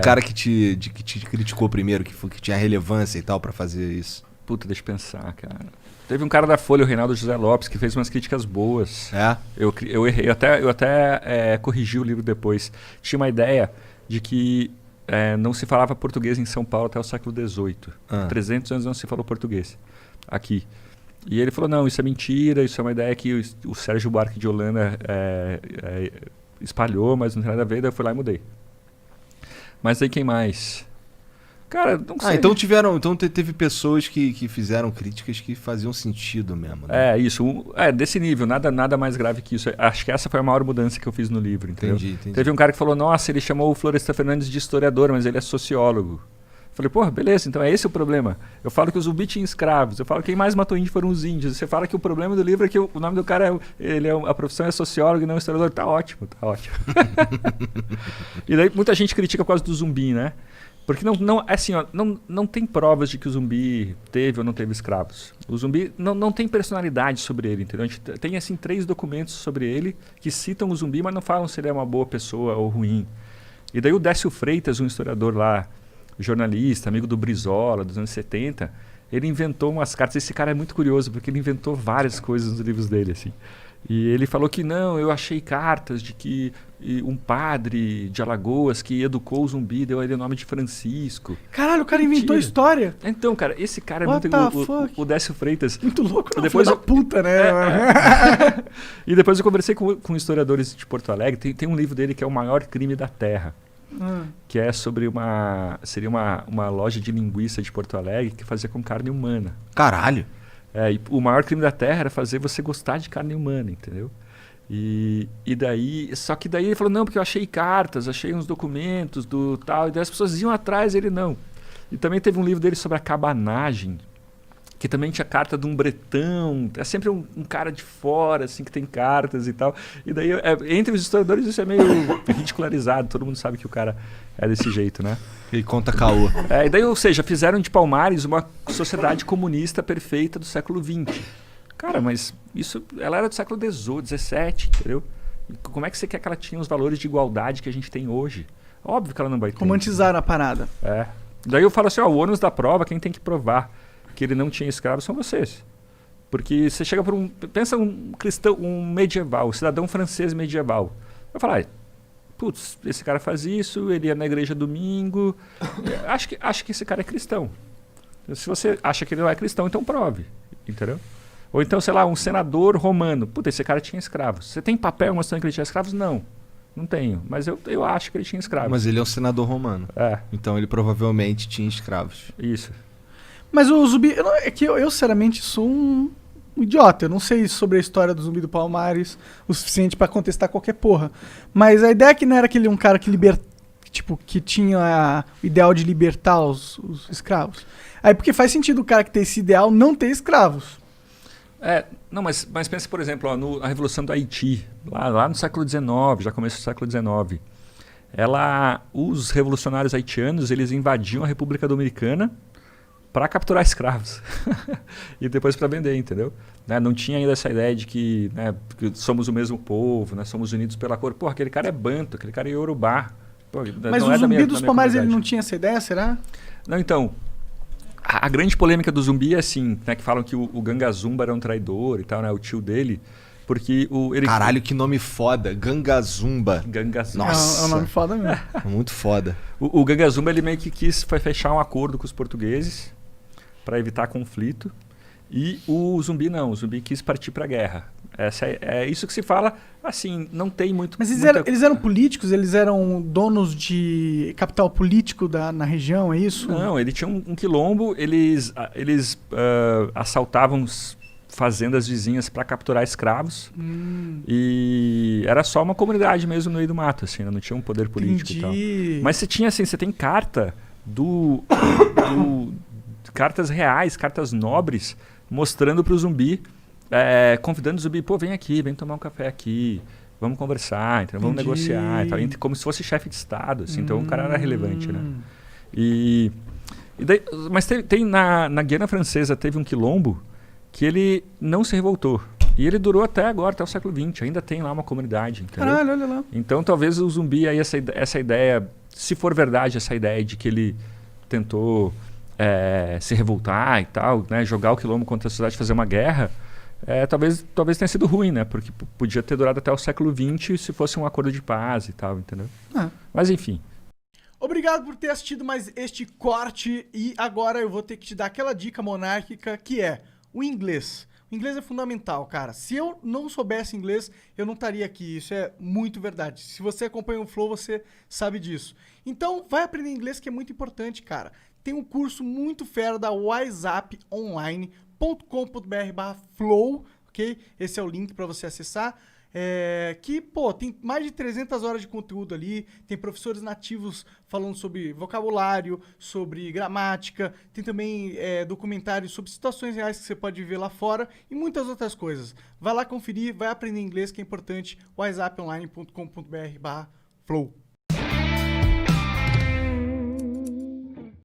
cara que te criticou primeiro, que tinha relevância e tal pra fazer isso? Puta, deixa eu pensar, cara. Teve um cara da Folha, o Reinaldo José Lopes, que fez umas críticas boas. É? Eu errei, eu até corrigi o livro depois. Tinha uma ideia de que não se falava português em São Paulo até o século XVIII. 300 anos não se falou português aqui. E ele falou, não, isso é mentira, isso é uma ideia que o Sérgio Buarque de Holanda espalhou, mas não tem nada a ver, daí eu fui lá e mudei. Mas aí quem mais? Cara, não sei. Então teve pessoas que fizeram críticas que faziam sentido mesmo, né? Isso. Desse nível, nada mais grave que isso. Acho que essa foi a maior mudança que eu fiz no livro, entendeu? Entendi. Teve um cara que falou, nossa, ele chamou o Florestan Fernandes de historiador, mas ele é sociólogo. Falei, porra, beleza, então é esse o problema. Eu falo que o zumbi tinha escravos, eu falo que quem mais matou índio foram os índios. Você fala que o problema do livro é que o nome do cara a profissão é sociólogo e não historiador. Tá ótimo. E daí muita gente critica por causa do zumbi, né? Porque não tem provas de que o zumbi teve ou não teve escravos. O zumbi não tem personalidade sobre ele, entendeu? A gente tem assim 3 documentos sobre ele que citam o zumbi, mas não falam se ele é uma boa pessoa ou ruim. E daí o Décio Freitas, um historiador lá, jornalista, amigo do Brizola, dos anos 70, ele inventou umas cartas. Esse cara é muito curioso, porque ele inventou várias coisas nos livros dele, assim. E ele falou que não, eu achei cartas de que um padre de Alagoas que educou o zumbi deu a ele o nome de Francisco. Caralho, o cara inventou história. Então, cara, esse cara What é muito... O Décio Freitas... Muito louco, não, depois filho da puta, né? E depois eu conversei com historiadores de Porto Alegre. Tem um livro dele que é O Maior Crime da Terra. Que é sobre seria uma loja de linguiça de Porto Alegre que fazia com carne humana. Caralho! E o maior crime da Terra era fazer você gostar de carne humana, entendeu? E daí... Só que daí ele falou, não, porque eu achei cartas, achei uns documentos do tal, e daí as pessoas iam atrás, ele não. E também teve um livro dele sobre a cabanagem, que também tinha carta de um bretão, é sempre um cara de fora, assim, que tem cartas e tal. E daí, entre os historiadores, isso é meio ridicularizado, todo mundo sabe que o cara é desse jeito, né? Ele conta caô. E daí, ou seja, fizeram de Palmares uma sociedade comunista perfeita do século XX. Cara, mas ela era do século XVIII, XVII, entendeu? E como é que você quer que ela tinha os valores de igualdade que a gente tem hoje? Óbvio que ela não vai ter. Romantizaram a parada. Daí eu falo assim, o ônus da prova, quem tem que provar que ele não tinha escravos são vocês. Porque você chega por pensa um cristão, um medieval, um cidadão francês medieval. Vai falar, putz, esse cara faz isso, ele ia na igreja domingo. Acho que esse cara é cristão. Se você acha que ele não é cristão, então prove. Entendeu? Ou então, sei lá, um senador romano. Puta, esse cara tinha escravos. Você tem papel mostrando que ele tinha escravos? Não tenho. Mas eu acho que ele tinha escravos. Mas ele é um senador romano. Então ele provavelmente tinha escravos. Isso. Mas o zumbi... É que eu sinceramente, sou um idiota. Eu não sei sobre a história do Zumbi do Palmares o suficiente pra contestar qualquer porra. Mas a ideia é que não era um cara que tinha o ideal de libertar os escravos. Aí porque faz sentido o cara que tem esse ideal não ter escravos. Não, mas pensa, por exemplo, na Revolução do Haiti, lá no século XIX, já começo do século XIX. Os revolucionários haitianos, eles invadiam a República Dominicana para capturar escravos e depois para vender, entendeu? Não tinha ainda essa ideia de que somos o mesmo povo, somos unidos pela cor. Pô, aquele cara é banto, aquele cara é iorubá. Mas o Zumbi dos Palmares, ele não tinha essa ideia, será? Não, então... A grande polêmica do zumbi é assim, que falam que o Ganga Zumba era um traidor e tal, né? O tio dele, porque Caralho, que nome foda, Ganga Zumba. Nossa. É um nome foda mesmo. Muito foda. O Ganga Zumba, ele meio que quis fechar um acordo com os portugueses para evitar conflito. E o zumbi não, o zumbi quis partir para a guerra. É isso que se fala, assim, não tem muito... Mas eles eram políticos? Eles eram donos de capital político na região, é isso? Não, ele tinha um quilombo, eles assaltavam fazendas vizinhas para capturar escravos. E era só uma comunidade mesmo no meio do mato, assim, não tinha um poder político e tal. Mas você tem carta cartas reais, cartas nobres, mostrando para o zumbi, convidando o zumbi, pô, vem aqui, vem tomar um café aqui, vamos conversar, então, vamos negociar, e tal, como se fosse chefe de Estado, assim, então o cara era relevante, né? Mas tem na Guiana Francesa teve um quilombo que ele não se revoltou. E ele durou até agora, até o século XX. Ainda tem lá uma comunidade, entendeu? Caralho, olha lá. Então talvez o zumbi, aí essa ideia se for verdade essa ideia de que ele tentou se revoltar e tal, né, jogar o quilombo contra a sociedade, fazer uma guerra, talvez tenha sido ruim, né? Porque podia ter durado até o século XX se fosse um acordo de paz e tal, entendeu? Mas enfim. Obrigado por ter assistido mais este corte e agora eu vou ter que te dar aquela dica monárquica que é o inglês. O inglês é fundamental, cara. Se eu não soubesse inglês, eu não estaria aqui. Isso é muito verdade. Se você acompanha o Flow, você sabe disso. Então, vai aprender inglês que é muito importante, cara. Tem um curso muito fera da whatsapponline.com.br/flow, ok? Esse é o link para você acessar. Tem mais de 300 horas de conteúdo ali, tem professores nativos falando sobre vocabulário, sobre gramática, tem também documentários sobre situações reais que você pode viver lá fora e muitas outras coisas. Vai lá conferir, vai aprender inglês que é importante, whatsapponline.com.br/flow.